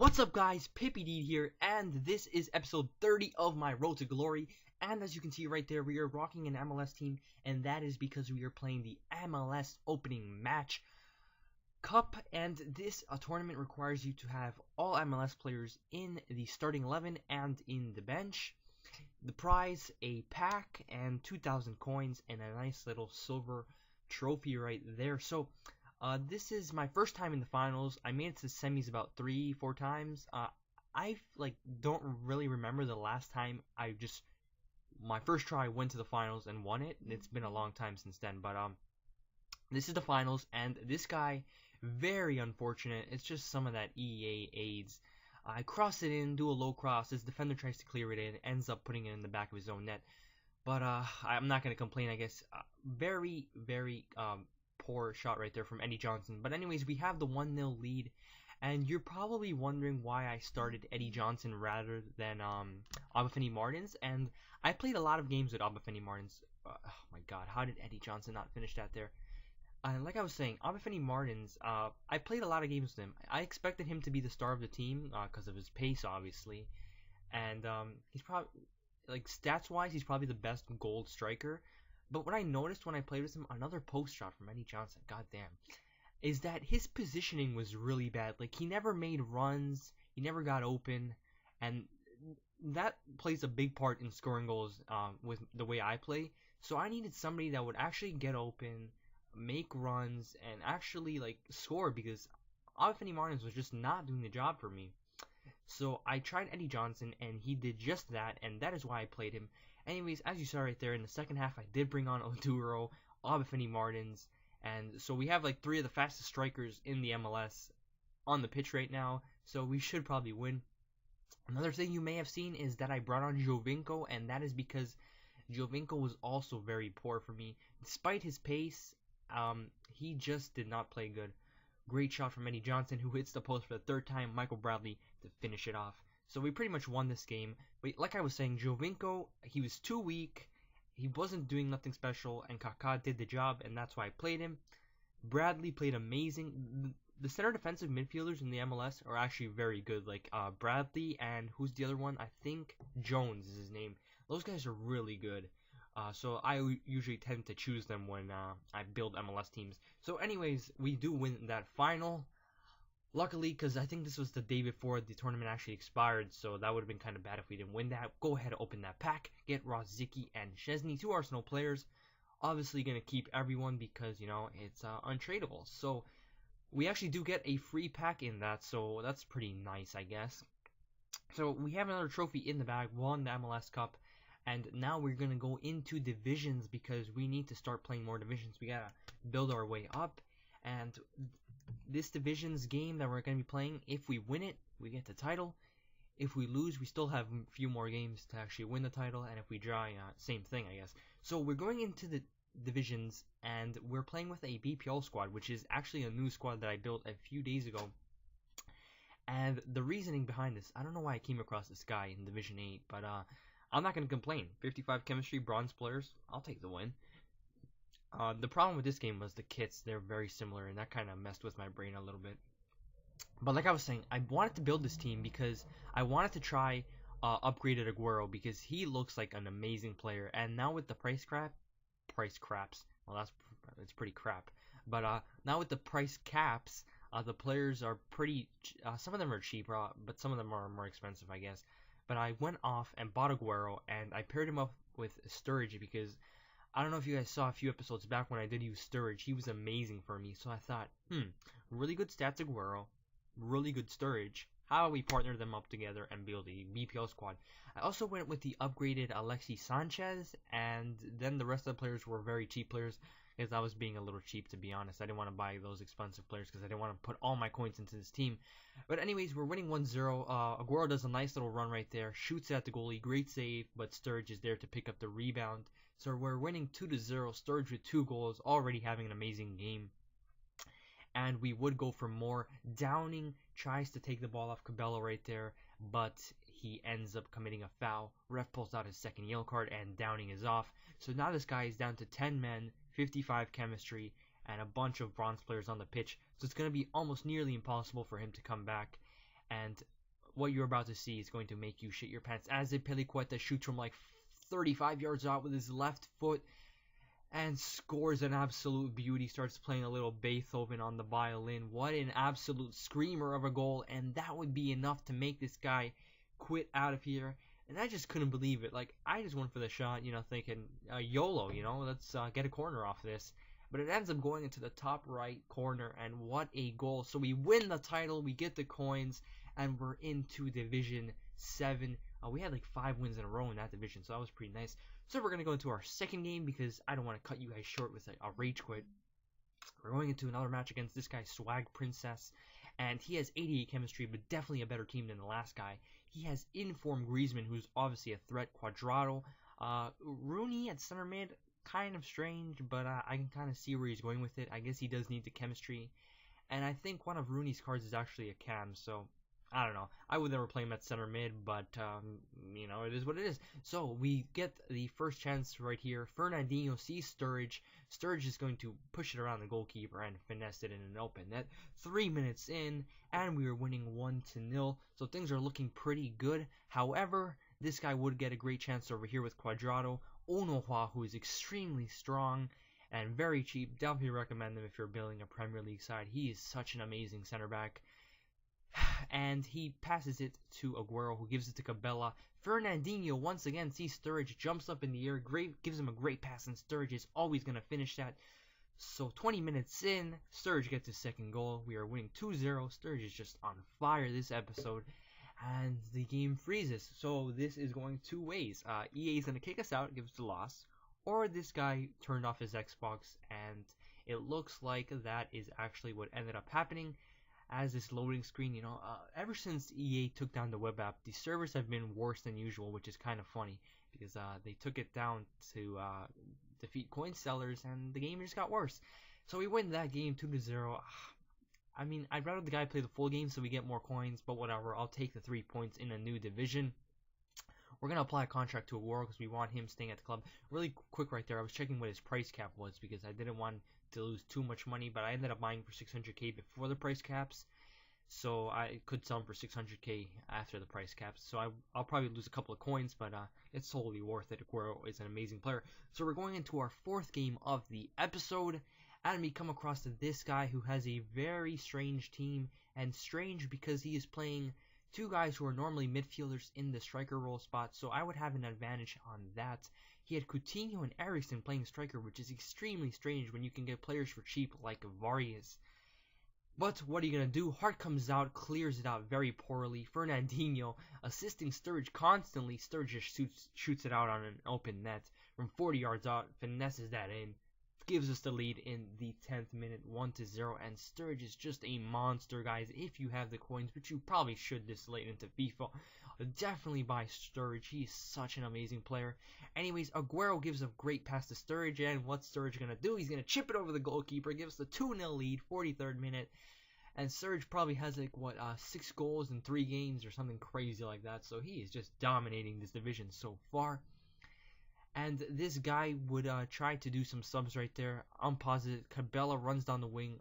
What's up guys, Ep.30 here, and this is episode 30 of my Road to Glory, and as you can see right there, we are rocking an MLS team, and that is because we are playing the MLS Opening Match Cup, and this tournament requires you to have all MLS players in the starting 11 and in the bench. The prize, a pack, and 2,000 coins, and a nice little silver trophy right there. So this is my first time in the finals. I made it to the semis about 3-4 times. I don't really remember the last time my first try went to the finals and won it. It's been a long time since then, but this is the finals, and this guy, very unfortunate. It's just some of that EA AIDS. I cross it in, do a low cross. His defender tries to clear it in, ends up putting it in the back of his own net. But I'm not gonna complain, I guess. Very poor shot right there from Eddie Johnson. But anyways, we have the 1-0 lead, and you're probably wondering why I started Eddie Johnson rather than Obafemi Martins. And I played a lot of games with Obafemi Martins. Oh my God, how did Eddie Johnson not finish that there? And like I was saying, Obafemi Martins, I played a lot of games with him. I expected him to be the star of the team because of his pace, obviously. And he's probably, stats-wise, he's probably the best goal striker. But what I noticed when I played with him, another post shot from Eddie Johnson, goddamn, is that his positioning was really bad. Like, he never made runs, he never got open, and that plays a big part in scoring goals with the way I play. So I needed somebody that would actually get open, make runs, and actually score, because Obafemi Martins was just not doing the job for me. So I tried Eddie Johnson, and he did just that, and that is why I played him. Anyways, as you saw right there, in the second half, I did bring on Oduro, Obafemi Martins, and so we have three of the fastest strikers in the MLS on the pitch right now, so we should probably win. Another thing you may have seen is that I brought on Giovinco, and that is because Giovinco was also very poor for me. Despite his pace, he just did not play good. Great shot from Eddie Johnson, who hits the post for the third time. Michael Bradley to finish it off. So we pretty much won this game. But like I was saying, Giovinco, he was too weak. He wasn't doing nothing special, and Kaká did the job, and that's why I played him. Bradley played amazing. The center defensive midfielders in the MLS are actually very good. Bradley and who's the other one? I think Jones is his name. Those guys are really good. So I usually tend to choose them when I build MLS teams. So anyways, we do win that final. Luckily, because I think this was the day before the tournament actually expired, so that would have been kind of bad if we didn't win that. Go ahead and open that pack. Get Rosicky and Szczesny, two Arsenal players. Obviously going to keep everyone because, it's untradeable. So we actually do get a free pack in that, so that's pretty nice, I guess. So we have another trophy in the bag, won the MLS Cup. And now we're going to go into divisions because we need to start playing more divisions. We got to build our way up. And this divisions game that we're going to be playing, if we win it, we get the title. If we lose, we still have a few more games to actually win the title. And if we draw, same thing, I guess. So we're going into the divisions, and we're playing with a BPL squad, which is actually a new squad that I built a few days ago. And the reasoning behind this, I don't know why I came across this guy in Division 8, but I'm not going to complain. 55 chemistry, bronze players. I'll take the win. The problem with this game was the kits. They're very similar, and that kind of messed with my brain a little bit. But like I was saying, I wanted to build this team because I wanted to try upgraded Aguero because he looks like an amazing player. And now with the price craps. Well, it's pretty crap. But now with the price caps, the players are pretty. Some of them are cheap, but some of them are more expensive, I guess. But I went off and bought Aguero, and I paired him up with Sturridge because I don't know if you guys saw a few episodes back when I did use Sturridge. He was amazing for me. So I thought, really good stats Aguero, really good Sturridge. How about we partner them up together and build a BPL squad? I also went with the upgraded Alexis Sanchez, and then the rest of the players were very cheap players because I was being a little cheap, to be honest. I didn't want to buy those expensive players because I didn't want to put all my coins into this team. But anyways, we're winning 1-0. Aguero does a nice little run right there, shoots at the goalie, great save, but Sturridge is there to pick up the rebound. So we're winning 2-0, Sturridge with 2 goals, already having an amazing game. And we would go for more. Downing tries to take the ball off Cabello right there, but he ends up committing a foul. Ref pulls out his second yellow card, and Downing is off. So now this guy is down to 10 men, 55 chemistry, and a bunch of bronze players on the pitch. So it's going to be almost nearly impossible for him to come back. and what you're about to see is going to make you shit your pants. As Pelicueta shoots from like 35 yards out with his left foot and scores an absolute beauty. Starts playing a little Beethoven on the violin. What an absolute screamer of a goal, and that would be enough to make this guy quit out of here. And I just couldn't believe it. Like, I just went for the shot, thinking YOLO, let's get a corner off this. But it ends up going into the top right corner, and what a goal. So we win the title, we get the coins, and we're into Division 7. We had like 5 wins in a row in that division, so that was pretty nice. So we're going to go into our second game because I don't want to cut you guys short with a rage quit. We're going into another match against this guy, Swag Princess, and he has 88 chemistry, but definitely a better team than the last guy. He has in-form Griezmann, who's obviously a threat, Cuadrado. Rooney at center mid, kind of strange, but I can kind of see where he's going with it. I guess he does need the chemistry. And I think one of Rooney's cards is actually a cam, so I don't know. I would never play him at center mid, but, it is what it is. So we get the first chance right here. Fernandinho sees Sturridge. Sturridge is going to push it around the goalkeeper and finesse it in an open net. 3 minutes in, and we are winning 1-0. So things are looking pretty good. However, this guy would get a great chance over here with Cuadrado. Onohua, who is extremely strong and very cheap. Definitely recommend him if you're building a Premier League side. He is such an amazing center back. And he passes it to Aguero, who gives it to Cabela. Fernandinho once again sees Sturridge, jumps up in the air, gives him a great pass, and Sturridge is always going to finish that. So 20 minutes in, Sturridge gets his second goal. We are winning 2-0. Sturridge is just on fire this episode. And the game freezes. So this is going 2 ways. EA is going to kick us out, give us the loss. Or this guy turned off his Xbox, and it looks like that is actually what ended up happening. As this loading screen, ever since EA took down the web app, the servers have been worse than usual, which is kind of funny because they took it down to defeat coin sellers, and the game just got worse. So we win that game 2-0. I mean, I'd rather the guy play the full game so we get more coins, but whatever. I'll take the 3 points in a new division. We're going to apply a contract to Aguero because we want him staying at the club. Really quick right there, I was checking what his price cap was because I didn't want to lose too much money, but I ended up buying for 600k before the price caps, so I could sell him for 600k after the price caps. So I'll probably lose a couple of coins, but it's totally worth it. Aguero is an amazing player. So we're going into our 4th game of the episode, and we come across this guy who has a very strange team, and strange because he is playing 2 guys who are normally midfielders in the striker role spot, so I would have an advantage on that. He had Coutinho and Eriksen playing striker, which is extremely strange when you can get players for cheap like Varius. But what are you going to do? Hart comes out, clears it out very poorly. Fernandinho assisting Sturridge constantly. Sturridge just shoots it out on an open net from 40 yards out, finesses that in, gives us the lead in the 10th minute, 1-0. And Sturridge is just a monster, guys. If you have the coins, which you probably should this late into FIFA, definitely buy Sturridge. He is such an amazing player. Anyways, Aguero gives a great pass to Sturridge, and what's Sturridge going to do? He's going to chip it over the goalkeeper, gives the 2-0 lead, 43rd minute. And Sturridge probably has 6 goals in 3 games or something crazy like that. So he is just dominating this division so far. And this guy would try to do some subs right there. Unpause it. Cabela runs down the wing.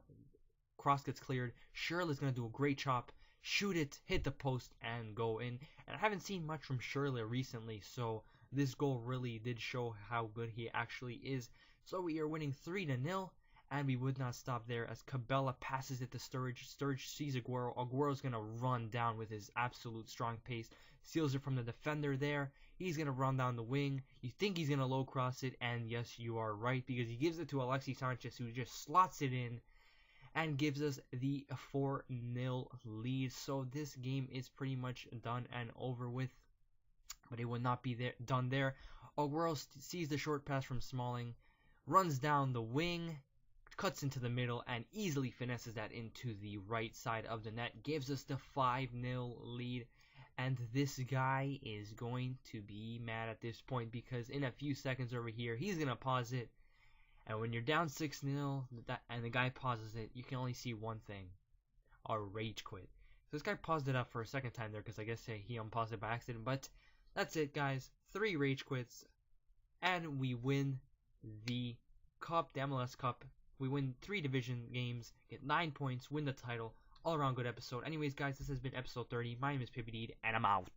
Cross gets cleared. Schürrle is going to do a great chop. Shoot it, hit the post, and go in. And I haven't seen much from Schürrle recently, so this goal really did show how good he actually is. So we are winning 3-0, and we would not stop there as Cabela passes it to Sturridge. Sturridge sees Aguero. Aguero's going to run down with his absolute strong pace. Steals it from the defender there. He's going to run down the wing. You think he's going to low cross it, and yes, you are right, because he gives it to Alexis Sanchez, who just slots it in and gives us the 4-0 lead. So this game is pretty much done and over with, but it will not be done there. Aguero sees the short pass from Smalling, runs down the wing, cuts into the middle, and easily finesses that into the right side of the net. Gives us the 5-0 lead. And this guy is going to be mad at this point because in a few seconds over here, he's going to pause it. And when you're down 6-0 and the guy pauses it, you can only see one thing: a rage quit. So this guy paused it up for a second time there because I guess he unpaused it by accident. But that's it, guys. 3 rage quits. And we win the Cup, the MLS Cup. We win 3 division games, get 9 points, win the title. all around good episode. Anyways, guys, this has been episode 30. My name is Ep.30, and I'm out.